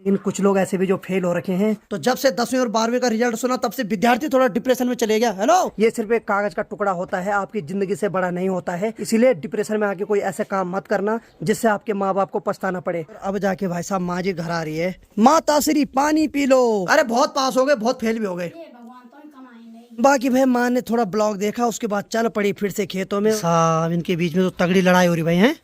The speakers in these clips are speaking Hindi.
लेकिन कुछ लोग ऐसे भी जो फेल हो रखे हैं। तो जब से 10वीं और 12वीं का रिजल्ट सुना तब से विद्यार्थी थोड़ा डिप्रेशन में चले गया। हेलो, ये सिर्फ एक कागज का टुकड़ा होता है, आपकी जिंदगी से बड़ा नहीं होता है। इसीलिए डिप्रेशन में आके कोई ऐसे काम मत करना जिससे आपके माँ बाप को पछताना पड़े। अब जाके भाई साहब माँ जी घर आ रही है। माता श्री पानी पी लो। अरे बहुत पास हो गए, बहुत फेल भी हो गए। बाकी भाई माँ ने थोड़ा ब्लॉग देखा, उसके बाद चल पड़ी फिर से खेतों में। साहब इनके बीच में तो तगड़ी लड़ाई हो रही भाई है।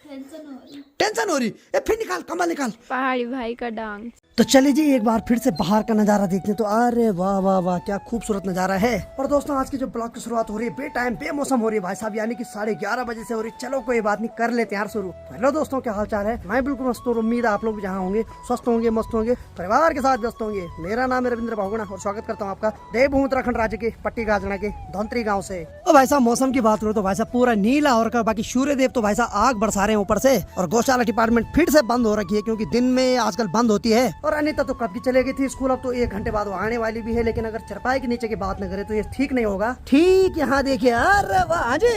टेंशन हो रही है। फिर निकाल कमल निकाल। पहाड़ी भाई का डांस। तो चलिए जी एक बार फिर से बाहर का नजारा देखते हैं। तो अरे वाह वाह वाह क्या खूबसूरत नजारा है। और दोस्तों आज की जो ब्लॉग की शुरुआत हो रही है बेटाइम बेमौसम हो रही है भाई साहब, यानी कि 11:30 बजे से हो रही है। चलो कोई बात नहीं, कर लेते हैं यार शुरू। हेलो दोस्तों, क्या हाल चाल है? मैं बिल्कुल मस्त हूँ। उम्मीद है आप लोग भी जहाँ होंगे स्वस्थ होंगे, मस्त होंगे, परिवार के साथ व्यस्त होंगे। मेरा नाम है रविंद्र बहुगुणा और स्वागत करता हूँ आपका देवभूमि उत्तराखंड राज्य के पट्टी गाजना के धौंतरी गाँव से। तो भाई साहब मौसम की बात करो तो भाई साहब पूरा नीला हो रखा है। बाकी सूर्य देव तो भाई साहब आग बरसा रहे हैं ऊपर से। और गौशाला डिपार्टमेंट फिर से बंद हो रखी है क्योंकि दिन में आजकल बंद होती है। और अनिता तो कब की चले गई थी स्कूल, अब तो 1 घंटे बाद वो आने वाली भी है। लेकिन अगर चरपाई के नीचे की बात न करे तो ये ठीक नहीं होगा। ठीक यहाँ देखिए। अरे वाह जी,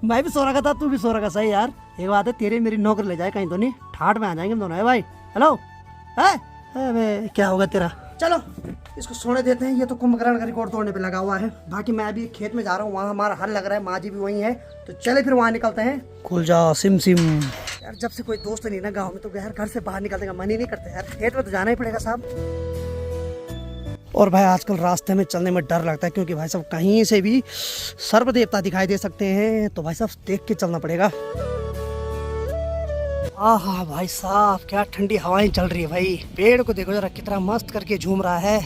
मैं भी सो रखा था, तू भी सो रखा। सही यार, एक बात है तेरी मेरी नौकरी ले जाए कहीं तो नहीं, ठाट में आ जाएंगे हम दोनों। है भाई? हेलो है क्या होगा तेरा? चलो इसको सोने देते हैं। ये तो कुंभकर्ण का रिकॉर्ड तोड़ने पे लगा हुआ है। बाकी मैं अभी खेत में जा रहा हूँ, वहाँ हमारा हल लग रहा है। माँ जी भी वही है, तो चले फिर वहाँ निकलते हैं। खुल जा सिम सिम। यार जब से कोई दोस्त नहीं ना गाँव में तो यार घर से बाहर निकलने का मन ही नहीं करता यार। खेत में तो जाना ही पड़ेगा साहब। और भाई आजकल रास्ते में चलने में डर लगता है क्योंकि भाई साहब कहीं से भी सर्प देवता दिखाई दे सकते हैं। तो भाई साहब देख के चलना पड़ेगा। आहा भाई साहब क्या ठंडी हवाएं चल रही है भाई। पेड़ को देखो जरा कितना मस्त करके झूम रहा है।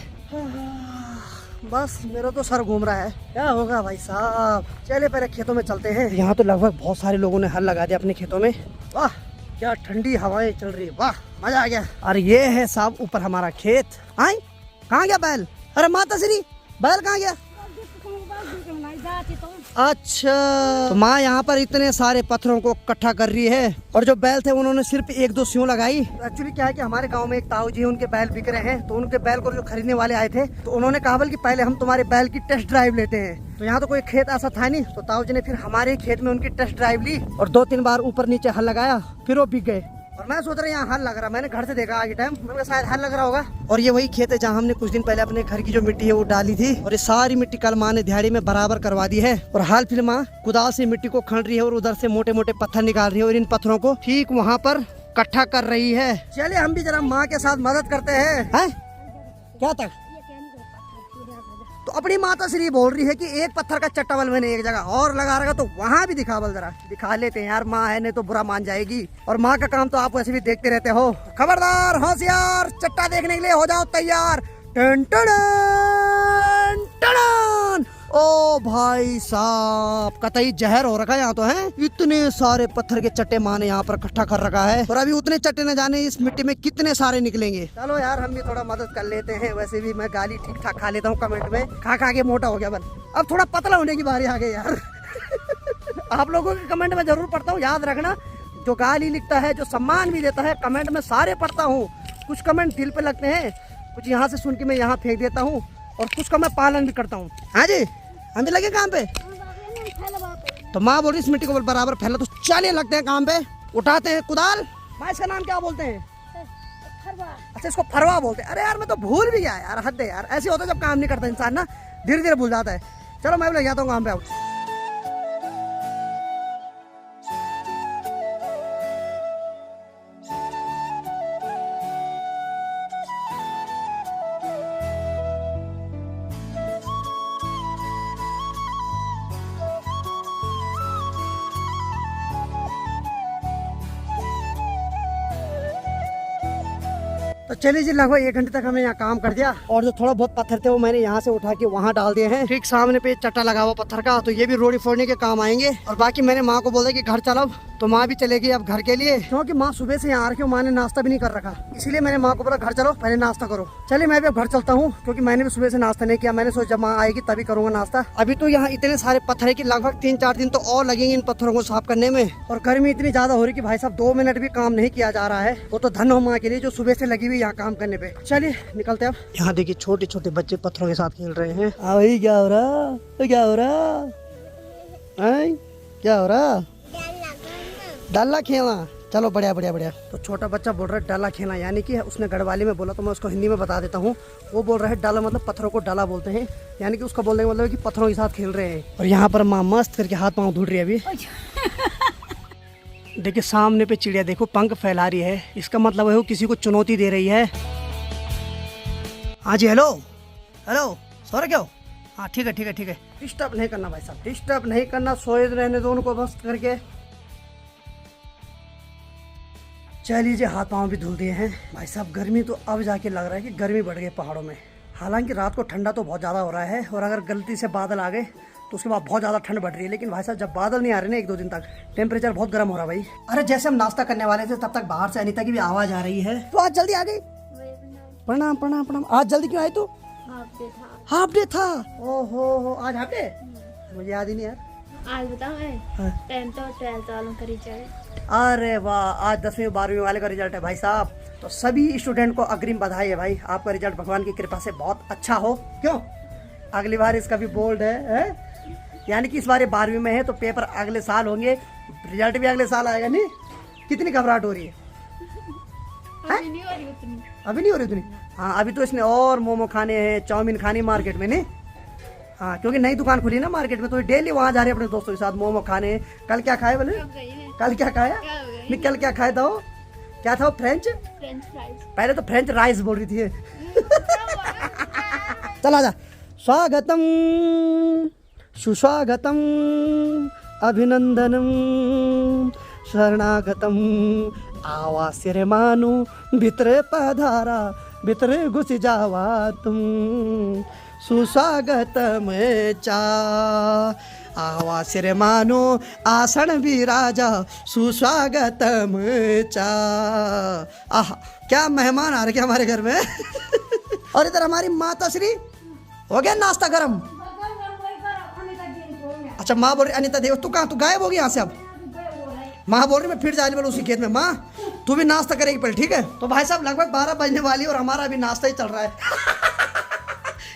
बस मेरा तो सर घूम रहा है, क्या होगा भाई साहब। चले पहले खेतों में चलते हैं। यहाँ तो लगभग बहुत सारे लोगों ने हल लगा दिया अपने खेतों में। वाह क्या ठंडी हवाएं चल रही है, वाह मजा आ गया। और ये है साहब ऊपर हमारा खेत। आई कहाँ गया बैल? अरे माता श्री बैल कहाँ गया? अच्छा, तो माँ यहाँ पर इतने सारे पत्थरों को इकट्ठा कर रही है। और जो बैल थे उन्होंने सिर्फ 1-2 सियों लगाई। एक्चुअली क्या है कि हमारे गांव में एक ताऊ जी है, उनके बैल बिक रहे हैं। तो उनके बैल को जो खरीदने वाले आए थे तो उन्होंने कहा कि पहले हम तुम्हारे बैल की टेस्ट ड्राइव लेते हैं। तो यहाँ तो कोई खेत ऐसा था नहीं, तो ताऊ जी ने फिर हमारे खेत में उनकी टेस्ट ड्राइव ली और 2-3 बार ऊपर नीचे हल लगाया, फिर वो बिक गए। और मैं सोच रहा यहाँ हल लग रहा, मैंने घर से देखा आज टाइम, मैंने शायद हल लग रहा होगा। और ये वही खेत है जहाँ हमने कुछ दिन पहले अपने घर की जो मिट्टी है वो डाली थी। और ये सारी मिट्टी कल माँ ने दिहाड़ी में बराबर करवा दी है। और हाल फिर माँ कुदाल से मिट्टी को खन रही है और उधर से मोटे मोटे पत्थर निकाल रही है और इन पत्थरों को ठीक वहाँ पर इकट्ठा कर रही है। चलिए हम भी जरा माँ के साथ मदद करते हैं। क्या तक तो अपनी माता श्री बोल रही है कि एक पत्थर का चट्टावल मैंने एक जगह और लगा रखा, तो वहाँ भी दिखावल जरा दिखा लेते हैं यार। माँ है नहीं तो बुरा मान जाएगी। और माँ का काम तो आप वैसे भी देखते रहते हो। खबरदार होशियार, चट्टा देखने के लिए हो जाओ तैयार। Ton ton ton. ओ भाई साहब कतई जहर हो रखा है यहाँ तो है। इतने सारे पत्थर के चट्टे माँ ने यहाँ पर इकट्ठा कर रखा है। और अभी उतने चट्टे न जाने इस मिट्टी में कितने सारे निकलेंगे। चलो यार हम भी थोड़ा मदद कर लेते हैं। वैसे भी मैं गाली ठीक ठाक खा लेता हूँ कमेंट में, खा के मोटा हो गया बन। अब थोड़ा पतला होने की बारी आ गई यार। आप लोगों के कमेंट में जरूर पढ़ता हूँ, याद रखना। जो गाली लिखता है, जो सम्मान भी देता है, कमेंट में सारे पढ़ता हूँ। कुछ कमेंट दिल पे लगते हैं, कुछ यहाँ से सुन के मैं यहाँ फेंक देता हूँ और कुछ का मैं पालन भी करता हूँ। हाँ जी हम भी लगे काम पे। तो माँ बोल रही इस मिट्टी को बराबर फैला, तो चलिए लगते हैं काम पे। उठाते हैं कुदाल। माँ इसका नाम क्या बोलते हैं? अच्छा इसको फरवा बोलते हैं। अरे यार मैं तो भूल भी गया यार, हद है यार। ऐसे होता है जब काम नहीं करता इंसान ना, धीरे धीरे भूल जाता है। चलो मैं भी लग जाता हूँ काम पे। तो चलिए जी लगभग 1 घंटे तक हमने यहाँ काम कर दिया। और जो थोड़ा बहुत पत्थर थे वो मैंने यहाँ से उठा के वहाँ डाल दिए हैं। ठीक सामने पे चट्टा लगा हुआ पत्थर का, तो ये भी रोड़ी फोड़ने के काम आएंगे। और बाकी मैंने माँ को बोला कि घर चलो, तो माँ भी चलेगी अब घर के लिए, क्योंकि माँ सुबह से यहाँ आ रखी है। माँ ने नाश्ता भी नहीं कर रखा, इसीलिए मैंने माँ को बोला घर चलो पहले नाश्ता करो। चलिए मैं भी अब घर चलता हूँ क्योंकि मैंने भी सुबह से नाश्ता नहीं किया। मैंने सोचा जब माँ आएगी तभी करूंगा नाश्ता। अभी तो यहाँ इतने सारे पत्थर है कि लगभग 3-4 दिन तो और लगेंगे इन पत्थरों को साफ करने में। और गर्मी इतनी ज्यादा हो रही कि भाई साहब 2 मिनट भी काम नहीं किया जा रहा है। वो तो धन हो माँ के लिए जो सुबह से लगी हुई यहाँ काम करने पे। चलिए निकलते हैं अब। यहाँ देखिए छोटे छोटे बच्चे पत्थरों के साथ खेल रहे हैं। भाई क्या हो रहा, क्या हो रहा, क्या हो रहा? डाला खेलना चलो बढ़िया बढ़िया बढ़िया। तो छोटा बच्चा बोल रहा है डाला खेलना, यानी कि उसने गढ़वाली में बोला तो मैं उसको हिंदी में बता देता हूँ। वो बोल रहा है डाला मतलब पत्थरों को डाला बोलते हैं, यानी कि उसका बोलने का मतलब है कि पत्थरों के साथ खेल रहे हैं। और यहाँ पर माँ मस्त करके हाथ पाँव धुल रही है अभी। देखिए सामने पे चिड़िया देखो पंख फैला रही है, इसका मतलब है वो किसी को चुनौती दे रही है। हाँ जी हेलो हेलो, सो रहे क्या हो? हाँ ठीक है ठीक है ठीक है। डिस्टर्ब नहीं करना भाई साहब, डिस्टर्ब नहीं करना, सोए रहने दो उनको बस करके। चलिए हाथ पाँव भी धुल दिए हैं भाई साहब। गर्मी तो अब जाके लग रहा है कि गर्मी बढ़ गई पहाड़ों में। हालांकि रात को ठंडा तो बहुत ज़्यादा हो रहा है, और अगर गलती से बादल आ गए तो उसके बाद बहुत ज़्यादा ठंड बढ़ रही है। लेकिन भाई साहब जब बादल नहीं आ रहे ना 1-2 दिन तक, टेम्परेचर बहुत गर्म हो रहा है भाई। अरे जैसे हम नाश्ता करने वाले थे तब तक बाहर से अनीता की भी आवाज़ आ रही है, तो आज जल्दी आ गई। प्रणाम प्रणाम प्रणाम। आज जल्दी क्यों आई तू? हाफ डे था। ओहो आज हाफ डे, मुझे याद ही नहीं यार। आज बताओ है 10th और 12th वालों का रिजल्ट। अरे वाह, आज 10वीं 12वीं वाले का रिजल्ट है भाई साहब। तो सभी स्टूडेंट को अग्रिम बधाई है भाई, आपका रिजल्ट भगवान की कृपा से बहुत अच्छा हो। क्यों, अगली बार इसका भी बोर्ड है? यानी कि इस बार ये 12वीं में है तो पेपर अगले साल होंगे, रिजल्ट भी अगले साल आएगा। नहीं कितनी घबराहट हो रही है? अभी नहीं हो रही उतनी। अभी नहीं हो रही उतनी? हाँ अभी तो इसने और मोमो खाने हैं, चाउमीन खानी मार्केट में। नहीं हाँ, क्योंकि नई दुकान खुली ना मार्केट में, तो डेली वहाँ जा रहे हैं अपने दोस्तों के साथ मोमो खाने। कल क्या खाए बोले? कल क्या खाया? नहीं कल क्या खाया था वो? क्या था वो? French fries. पहले तो फ्रेंच राइस बोल रही थी। चला जा। स्वागतम सुस्वागतम अभिनंदनम शरणागतम आवास्य रे मानु भितरे पधारा भितरे घुस जावा तुम सुस्वागतम चा आवास्य रे मानो आसन विराजा सुस्वागतम चा। आह क्या मेहमान आ रहे क्या हमारे घर में। और इधर हमारी माता श्री, हो गया नाश्ता गरम? अच्छा माँ बोल रही अनिता देव, तू कहाँ, तू गायब हो गई यहाँ से? अब माँ बोल रही मैं फिर जाने वाला उसी खेत में। माँ तू भी नाश्ता करेगी पहले, ठीक है? तो भाई साहब लगभग 12 बजने वाली है और हमारा अभी नाश्ता ही चल रहा है।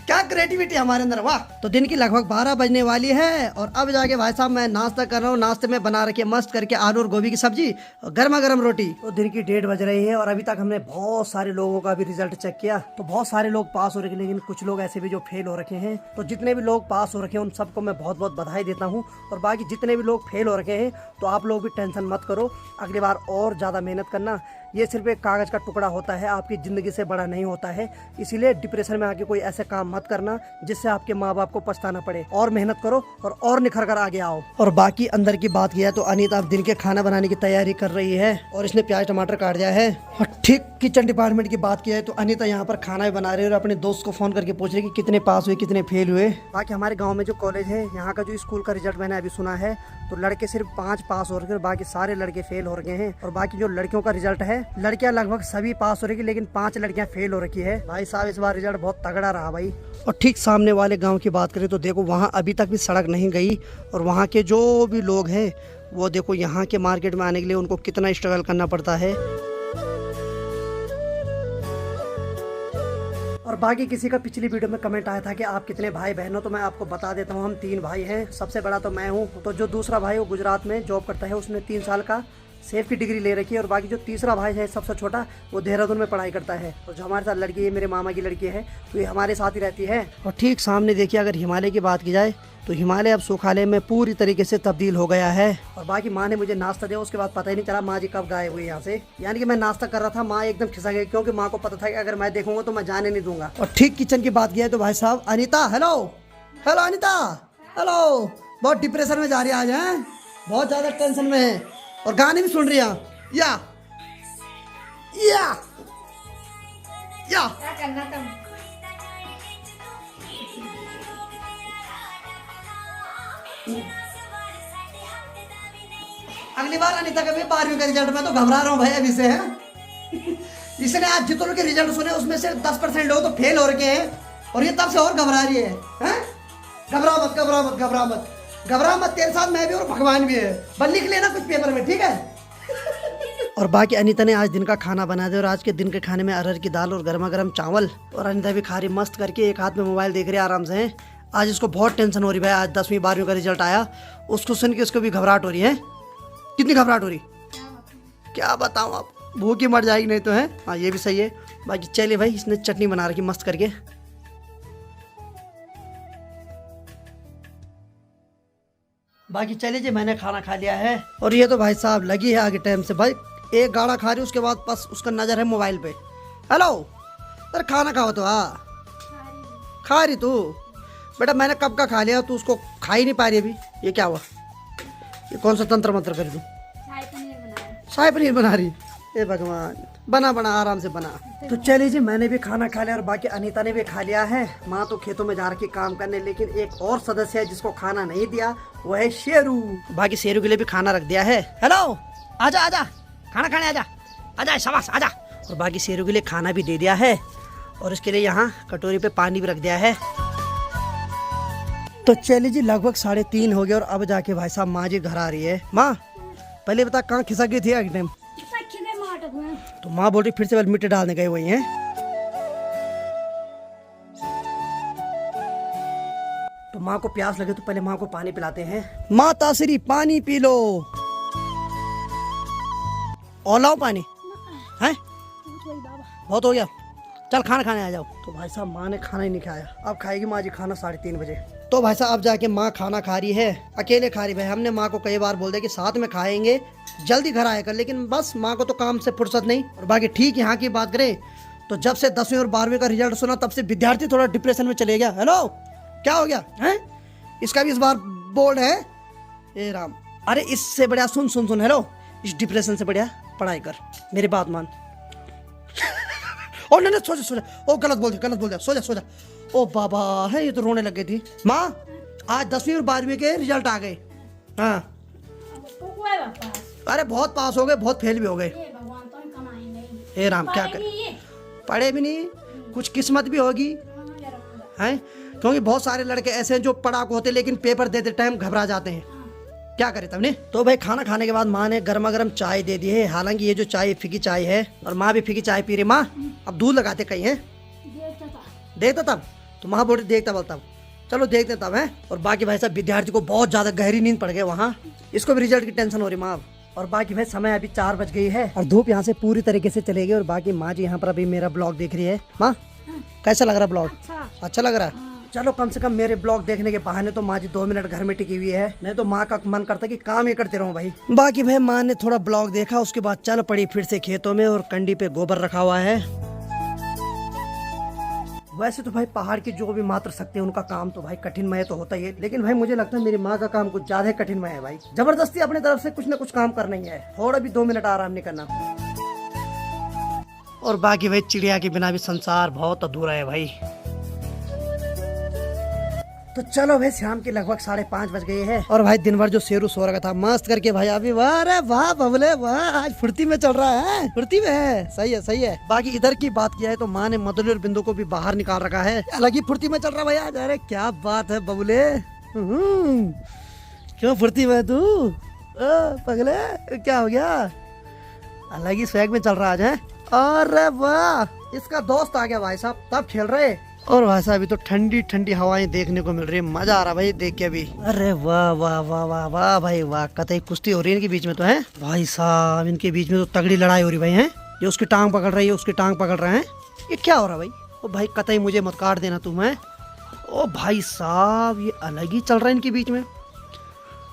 क्या क्रिएटिविटी हमारे अंदर, वाह। तो दिन की लगभग 12 बजने वाली है और अब जाके भाई साहब मैं नाश्ता कर रहा हूँ। नाश्ते में बना रखी है मस्त करके आलू और गोभी की सब्जी और गर्मा गर्म रोटी। तो दिन की 1:30 बज रही है और अभी तक हमने बहुत सारे लोगों का भी रिजल्ट चेक किया। तो बहुत सारे लोग पास हो रखे, लेकिन कुछ लोग ऐसे भी जो फेल हो रखे हैं। तो जितने भी लोग पास हो रखे हैं उन सबको मैं बहुत बहुत बधाई देता हूँ। और बाकी जितने भी लोग फेल हो रखे हैं तो आप लोग भी टेंशन मत करो, अगली बार और ज़्यादा मेहनत करना। ये सिर्फ एक कागज़ का टुकड़ा होता है, आपकी ज़िंदगी से बड़ा नहीं होता है। इसीलिए डिप्रेशन में आके कोई ऐसे काम मत करना जिससे आपके माँ बाप को पछताना पड़े। और मेहनत करो और निखर कर आगे आओ। और बाकी अंदर की बात किया तो अनीता अब दिन के खाना बनाने की तैयारी कर रही है और इसने प्याज टमाटर काट दिया है। और ठीक किचन डिपार्टमेंट की बात किया है तो अनीता यहाँ पर खाना भी बना रही है और अपने दोस्त को फोन करके पूछ रही है कि कितने पास हुए कितने फेल हुए। बाकी हमारे गाँव में जो कॉलेज है, यहाँ का जो स्कूल का रिजल्ट मैंने अभी सुना है तो लड़के सिर्फ 5 पास हो रहे हैं, बाकी सारे लड़के फेल हो रहे हैं। और बाकी जो लड़कियों का रिजल्ट है, लड़कियां लगभग सभी पास हो रही है, लेकिन 5 लड़कियां फेल हो रखी है। भाई साहब इस बार रिजल्ट बहुत तगड़ा रहा भाई। और ठीक सामने वाले गांव की बात करें तो देखो वहां अभी तक भी सड़क नहीं गई और वहां के जो भी लोग हैं वो देखो यहाँ के मार्केट में आने के लिए उनको कितना स्ट्रगल करना पड़ता है। और बाकी किसी का पिछली वीडियो में कमेंट आया था कि आप कितने भाई बहन हो, तो मैं आपको बता देता हूँ हम 3 भाई हैं। सबसे बड़ा तो मैं हूँ, तो जो दूसरा भाई वो गुजरात में जॉब करता है, उसने 3 साल का सेफ की डिग्री ले रखी है। और बाकी जो तीसरा भाई है सबसे छोटा, वो देहरादून में पढ़ाई करता है। और जो हमारे साथ लड़की है, मेरे मामा की लड़की है, तो ये हमारे साथ ही रहती है। और ठीक सामने देखिए अगर हिमालय की बात की जाए तो हिमालय अब सुखालय में पूरी तरीके से तब्दील हो गया है। और बाकी माँ ने मुझे नाश्ता दिया, उसके बाद पता ही नहीं चला माँ जी कब गायब हुई यहाँ से। यानी कि मैं नाश्ता कर रहा था, माँ एकदम खिसा गई, क्योंकि माँ को पता था कि अगर मैं देखूंगा तो मैं जाने नहीं दूंगा। और ठीक किचन की बात किया है तो भाई साहब Anita, hello hello Anita, hello. बहुत डिप्रेशन में जा रही है आज, है बहुत ज्यादा टेंशन में है और गाने भी सुन रही है। या क्या करना तुम? अगली बार अनीता का भी 12वीं का रिजल्ट, मैं तो घबरा रहा हूँ भाई अभी से, है। इसने आज जितनों के रिजल्ट सुने उसमें से 10% लोग तो फेल हो रखे हैं और ये तब से और घबरा रही है। घबरा मत घबरा मत घबरा मत घबरा मत, तेरे साथ मैं भी और भगवान भी है। बस लिख लेना कुछ पेपर में, ठीक है। और बाकी अनीता ने आज दिन का खाना बना दिया और आज के दिन के खाने में अरहर की दाल और गर्मा गर्म चावल। और अनीता भी खा रही मस्त करके, एक हाथ में मोबाइल देख रही है आराम से। आज इसको बहुत टेंशन हो रही भाई, आज 10वीं 12वीं का रिजल्ट आया, उसको सुन के उसको भी घबराहट हो रही है। कितनी घबराहट हो रही? क्या बताऊँ आप, भूखी मर जाएगी नहीं तो है। हाँ ये भी सही है। बाकी चलिए भाई, इसने चटनी बना रखी मस्त करके। बाकी चलिए जी, मैंने खाना खा लिया है और ये तो भाई साहब लगी है आगे टाइम से भाई। एक गाड़ा खा रही उसके बाद बस उसका नजर है मोबाइल पे। हेलो, अरे खाना खाओ तो। हाँ खा रही तू? बेटा मैंने कब का खा लिया, तू उसको खा ही नहीं पा रही अभी। ये क्या हुआ? ये कौन सा तंत्र मंत्र कर तू? शाही पनीर बना रही? ए भगवान, बना बना आराम से बना। तो चलिए जी, मैंने भी खाना खा लिया और बाकी अनीता ने भी खा लिया है। माँ तो खेतों में जा रखी काम करने, लेकिन एक और सदस्य है जिसको खाना नहीं दिया, वो है शेरू। बाकी शेरू के लिए भी खाना रख दिया है। हेलो, आजा आजा, खाना खाने आजा, आजा शाबाश आजा। और बाकी शेरू के लिए खाना भी दे दिया है और इसके लिए यहाँ कटोरी पे पानी भी रख दिया है। तो चलिए जी, लगभग 3:30 हो गए और अब जाके भाई साहब माँ जी घर आ रही है। माँ पहले बता, कहाँ खिसक गई थी एक टाइम? तो माँ बोल रही फिर से मिट्टी डालने गए वही हैं। तो माँ को प्यास लगे तो पहले माँ को पानी पिलाते हैं। माँ तासरी पानी पी लो। और लाओ पानी है, बहुत हो गया, चल खाना खाने आ जाओ। तो भाई साहब माँ ने खाना ही नहीं खाया, अब खाएगी माँ जी खाना 3:30 बजे। तो भाई साहब अब जाके माँ खाना खा रही है, अकेले खा रही। भाई हमने माँ को कई बार बोल दिया कि साथ में खाएंगे, जल्दी घर आया कर, लेकिन बस माँ को तो काम से फुर्सत नहीं। और बाकी ठीक यहाँ की बात करें तो जब से 10वीं और 12वीं का रिजल्ट सुना तब से विद्यार्थी थोड़ा डिप्रेशन में चले गया। हेलो, क्या हो गया है? इसका भी इस बार बोर्ड है। ए राम, अरे इससे बढ़िया सुन सुन सुन, हेलो, इस डिप्रेशन से बढ़िया पढ़ाई कर, मेरी बात मान। ओ नहीं, सो जा सो जा। ओ गलत बोल दिया, सो जा सो जा। ओ बाबा है, ये तो रोने लग गई थी। माँ आज 10वीं और 12वीं के रिजल्ट आ गए। हाँ अरे बहुत पास हो गए, बहुत फेल भी हो गए। हे राम, क्या कर, पढ़े भी नहीं, कुछ किस्मत भी होगी हैं, क्योंकि बहुत सारे लड़के ऐसे हैं जो पढ़ाकू होते लेकिन पेपर देते टाइम घबरा जाते हैं। क्या करे तब ने। तो भाई खाना खाने के बाद माँ ने गर्मा गर्म चाय दे दी है। हालांकि ये जो चाय फीकी चाय है और माँ भी फीकी चाय पी रही। माँ अब दूध लगाते कहीं है, देखता तब तो माँ बोल रही देखता बोलता, चलो देखते तब है। और बाकी भाई साहब विद्यार्थी को बहुत ज्यादा गहरी नींद पड़ गई वहाँ, इसको भी रिजल्ट की टेंशन हो रही माँ। और बाकी भाई समय अभी 4 बज गई है और धूप यहाँ से पूरी तरीके से चली गई। और बाकी माँ जी यहाँ पर अभी मेरा ब्लॉग देख रही है। माँ कैसा लग रहा ब्लॉग? अच्छा लग रहा है। चलो कम से कम मेरे ब्लॉग देखने के बहाने तो माँ जी 2 मिनट घर में टिकी हुई है, नहीं तो माँ का मन करता कि काम ही करते रहूं भाई। बाकी भाई माँ ने थोड़ा ब्लॉग देखा, उसके बाद चल पड़ी फिर से खेतों में और कंडी पे गोबर रखा हुआ है। वैसे तो भाई पहाड़ की जो भी मात्र सकते हैं उनका काम तो भाई कठिनमय तो होता ही है, लेकिन भाई मुझे लगता है मेरी माँ का काम कुछ ज्यादा ही कठिनमय है भाई। जबरदस्ती अपने तरफ से कुछ न कुछ काम करना ही है, थोड़ा भी 2 मिनट आराम नहीं करना। और बाकी भाई चिड़िया के बिना भी संसार बहुत अधूरा है भाई। तो चलो भाई शाम के लगभग 5:30 बज गए हैं और भाई दिन भर जो शेरू सो रखा था मस्त करके भाई अभी वाह रे वाह बबले वाह, आज फुर्ती में चल रहा है, फुर्ती में है। सही है सही है। बाकी इधर की बात किया है तो माँ ने मधुली और बिंदु को भी बाहर निकाल रखा है, अलग ही फुर्ती में चल रहा भाई आज। अरे क्या बात है बबले, क्यों फुर्ती में तू पगले, क्या हो गया? अलग ही स्वैग में चल रहा आज है। अरे वाह, इसका दोस्त आ गया भाई साहब, तब खेल रहे। और भाई साहब अभी तो ठंडी ठंडी हवाएं देखने को मिल रही है, मजा आ रहा भाई देख के अभी। अरे वाह वाह वाह वाह वाह भाई वाह, कतई कुश्ती हो रही है इनके बीच में तो है भाई साहब, इनके बीच में तो तगड़ी लड़ाई हो रही भाई है। ये उसकी टांग पकड़ रही है, उसकी टांग पकड़ रहे हैं, ये क्या हो रहा भाई? ओ भाई कतई मुझे मत काट देना तुम है। ओ भाई साहब ये अलग ही चल रहा है इनके बीच में।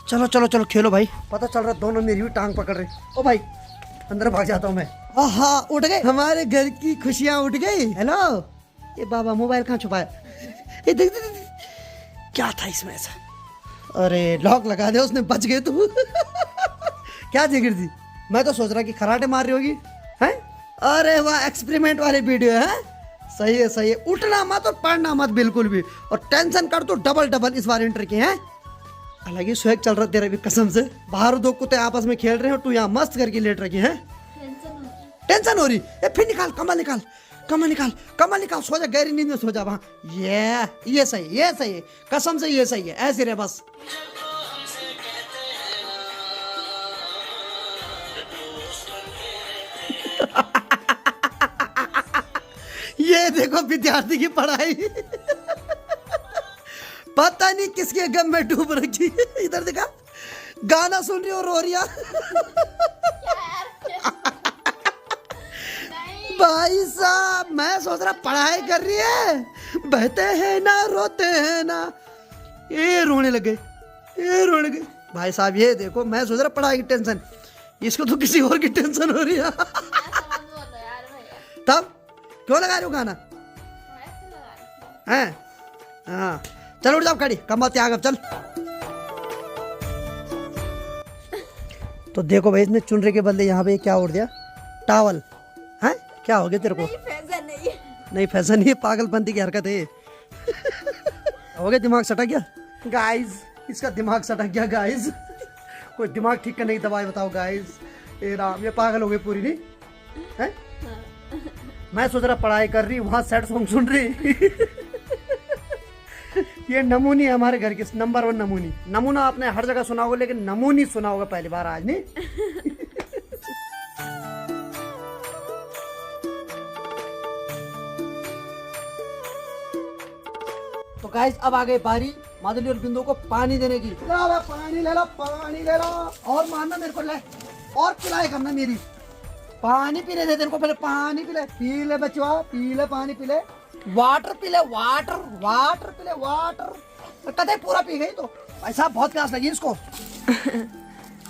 चलो चलो चलो खेलो भाई, पता चल रहा दोनों मेरी भी टांग पकड़ रहे। ओ भाई अंदर भाग जाता हूँ मैं। हाँ उठ गए, हमारे घर की खुशियाँ उठ गई। हेलो, ये बाबा मोबाइल कहाँ छुपाया? ये देख देख देख, क्या था इसमें ऐसा? अरे लॉक लगा दे, उसने बच गए तू। क्या जिगर थी, मैं तो सोच रहा कि खराटे मार रही होगी हैं। अरे वाह, एक्सपेरिमेंट वाली वीडियो है। सही है सही है, उठना मत और पढ़ना मत बिल्कुल भी, और टेंशन कर तो डबल इस बार इंटर की है। अलग ही स्वैग चल रहा तेरा भी कसम से। बाहर 2 कुत्ते आपस में खेल रहे हो, तू यहाँ मस्त करके लेट रखी है। टेंशन हो रही है, फिर निकाल कमल निकाल, कमल निकाल, कमल निकाल, सो जा गहरी नींद में सो जा वहाँ। ये सही है कसम से, ये सही है, ऐसे रहे बस। ये देखो विद्यार्थी की पढ़ाई। पता नहीं किसके गम में डूब रखी। इधर देखा, गाना सुन रही हो रो रही। भाई साहब मैं सोच रहा पढ़ाई कर रही है, बहते हैं ना रोते हैं ना, ये रोने लगे, ये रोने लगे। भाई साहब ये देखो, मैं सोच रहा पढ़ाई की टेंशन, इसको तो किसी और की टेंशन हो रही है। तब क्यों लगा रहे हो गाना है? हाँ चल उठ जाओ खड़ी, कम बात त्याग अब चल। तो देखो भाई इसने चुनरी के बदले यहाँ पे क्या ओढ़ दिया, टावल है। क्या हो गया तेरे को? फैशन नहीं है। नहीं फैशन नहीं है, पागलपंती की हरकत है। हो गया दिमाग सटक गया गाइस, इसका दिमाग सटक गया गाइस। कोई दिमाग ठीक करने की दवाई बताओ गाइस। ए राम, ये पागल हो गई पूरी नहीं है। मैं सोच रहा पढ़ाई कर रही, वहां सैड सॉन्ग सुन रही। ये नमूनी है हमारे घर की, नंबर 1 नमूनी। नमूना आपने हर जगह सुना होगा, लेकिन नमूनी सुना होगा पहली बार आज नहीं। तो गाइस अब आ गई बारी माधुरी और बिंदु को पानी देने की। पानी ले लो, पानी ले लो, और मारना मेरे को, ले और पिलाए करना मेरी। पानी पीने दे तेरे को, पहले पानी पी ले बचवा, पी ले पानी, पी ले वाटर, पी ले वाटर, वाटर पी ले वाटर। कतई पूरा पी गई तो भाई साहब बहुत प्यास लगी इसको।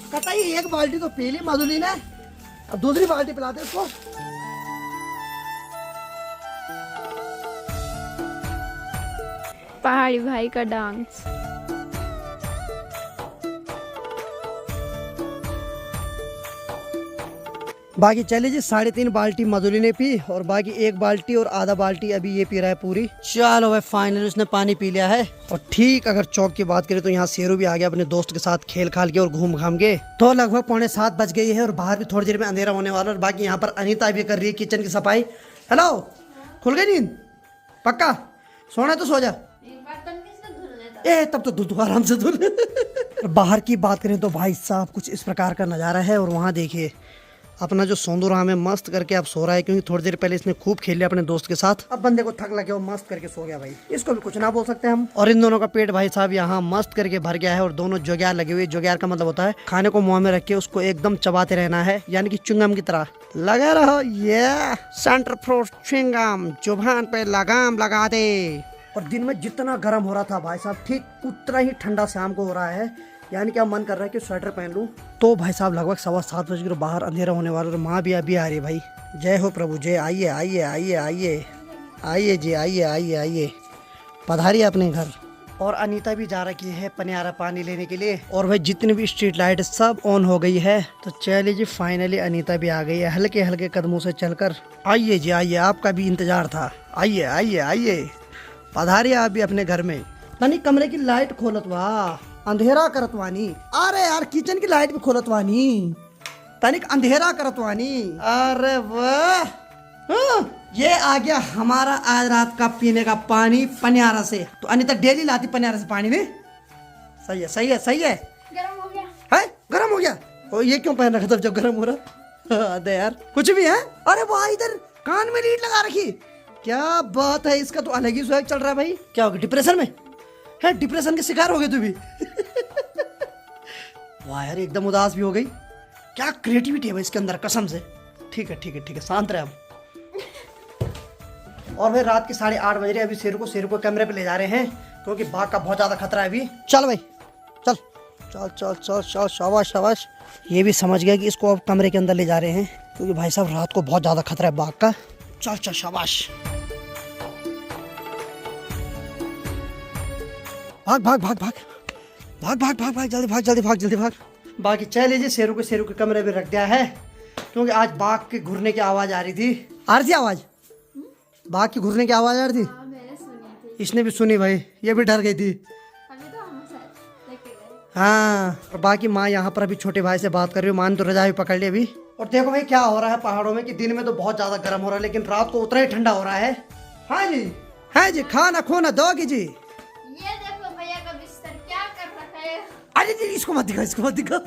कतई एक बाल्टी तो पी ली माधुरी ने, अब दूसरी बाल्टी पिलाते इसको। पहाड़ी भाई का डांस। बाकी चले जी 3.5 बाल्टी मधुरी ने पी, और बाकी 1 बाल्टी और आधा बाल्टी अभी ये पी रहा है पूरी। चलो भाई फाइनली उसने पानी पी लिया है। और ठीक अगर चौक की बात करें तो यहाँ शेरू भी आ गया अपने दोस्त के साथ खेल खाल के और घूम घाम के। तो लगभग 6:45 बज गई है और बाहर भी थोड़ी देर में अंधेरा होने वाला। और बाकी यहाँ पर अनीता भी कर रही है किचन की सफाई। हेलो, खुल गई नींद? पक्का सोना है तो सो जा। ए तब तो धुल, आराम से धुल। बाहर की बात करें तो भाई साहब कुछ इस प्रकार का नज़ारा है। और वहाँ देखिए अपना जो सोंदू राम है मस्त करके अब सो रहा है, क्योंकि थोड़ी देर पहले इसने खूब खेल लिया अपने दोस्त के साथ। अब बंदे को थक लगे, वो मस्त करके सो गया भाई, इसको भी कुछ ना बोल सकते हम। और इन दोनों का पेट भाई साहब यहाँ मस्त करके भर गया है, और दोनों जोग्यार लगे हुए। जोग्यार का मतलब होता है खाने को मुंह में रख के उसको एकदम चबाते रहना है, यानी कि चुंगम की तरह लगा रहो। ये सेंटर फ्रूट च्युइंगम, जुबान पे लगाम लगा दे। और दिन में जितना गर्म हो रहा था भाई साहब, ठीक उतना ही ठंडा शाम को हो रहा है, यानी कि अब मन कर रहा है कि स्वेटर पहन लूं। तो भाई साहब लगभग 7:15 बज गए, बाहर अंधेरा होने वाला, और माँ भी अभी आ रही है भाई। जय हो प्रभु जय, आइए आइए आइए आइए आइए जी, आइए आइए आइए, पधारिए अपने घर। और अनीता भी जा रखी है पनियारा पानी लेने के लिए। और भाई जितनी भी स्ट्रीट लाइट सब ऑन हो गई है। तो चलिए जी फाइनली अनीता भी आ गई है हल्के हल्के कदमों से चलकर। आइए जी आइए, आपका भी इंतजार था, आइए आइए आइए, पधारिए आप भी अपने घर में। तनी कमरे की लाइट खोलत वाह, अंधेरा करतवानी। अरे यार किचन की लाइट भी खोलतवानी, तनिक अंधेरा करतवानी। अरे वाह, ये आ गया हमारा आज रात का पीने का पानी पनियारा से। तो अनीता डेली लाती पनियारा से पानी में। सही है सही है सही है। गरम हो गया है, गरम हो गया। और ये क्यों पहन रखा था जब गरम हो रहा? अरे यार कुछ भी है। अरे वाह, इधर कान में लीड लगा रखी, क्या बात है। इसका तो अलग ही स्वैग चल रहा है भाई। क्या हो गया, डिप्रेशन में है? डिप्रेशन के शिकार हो गए तू भी? वाह यार एकदम उदास भी हो गई। क्या क्रिएटिविटी है भाई इसके अंदर कसम से। ठीक है ठीक है ठीक है, शांत रहे अब। और भाई रात के 8:30 बज रहे, अभी शेरू को कमरे पे ले जा रहे हैं, क्योंकि बाघ का बहुत ज्यादा खतरा है अभी। चल भाई चल चल चल चल चल, शाबाश शाबाश। ये भी समझ गया कि इसको अब कमरे के अंदर ले जा रहे हैं, क्योंकि भाई साहब रात को बहुत ज्यादा खतरा है बाघ का। चल चल शाबाश, भाग भाग भाग भाग भाग भाग भाग भाग, जल्दी भाग जल्दी भाग जल्दी भाग। बाकी चल लीजिए शेरू के कमरे में रख दिया है, क्योंकि आज बाघ के घुरने की आवाज आ रही थी। आवाज बाघ की घुरने की आवाज आ रही थी। मैंने सुनी थी। इसने भी सुनी भाई, ये भी डर गई थी। अभी तो हम साथ लेके गए। हाँ, और बाकी माँ यहाँ पर अभी छोटे भाई से बात कर रही है। माँ ने तो रजा भी पकड़ ली अभी। और देखो भाई क्या हो रहा है पहाड़ों में, कि दिन में तो बहुत ज्यादा गर्म हो रहा है, लेकिन रात को उतना ही ठंडा हो रहा है। हाँ जी हाँ जी, खाना खोना दोगी जी। ये देखो भैया का बिस्तर क्या कर रखा है। अरे जी इसको मत दिखा, इसको मत दिखा।